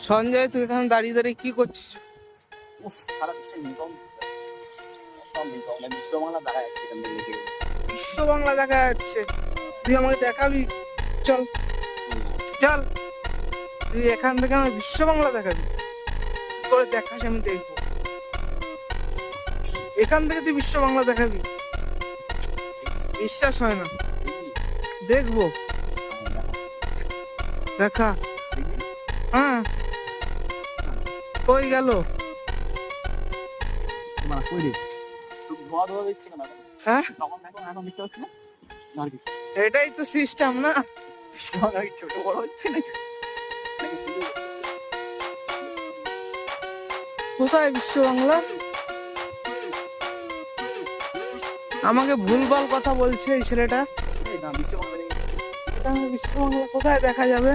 সঞ্জয়, তুই এখানে দাঁড়িয়ে দাঁড়িয়ে কি করছিস? সারা বিশ্বে ইনকাম বিশ্ব বাংলা দেখা যাচ্ছে এখান থেকে। বিশ্ব বাংলা দেখা যাচ্ছে? তুই আমাকে দেখাবি? চল চল, তুই এখান থেকে আমার বিশ্ব বাংলা দেখাবি? কি করে দেখাস আমি দেখবো। এখান থেকে তুই বিশ্ব বাংলা দেখাবি? বিশ্বাস হয় না। দেখবো, দেখা। হ্যাঁ, কই গেল? হ্যাঁ, এটাই তো সিস্টেম না? ছোট বড় হচ্ছে না। কোথায় বিশ্ব বাংলা? আমাকে ভুলভাল কথা বলছে এই ছেলেটা। বিশ্ব বাংলা বিশ্ব বাংলা কোথায় দেখা যাবে?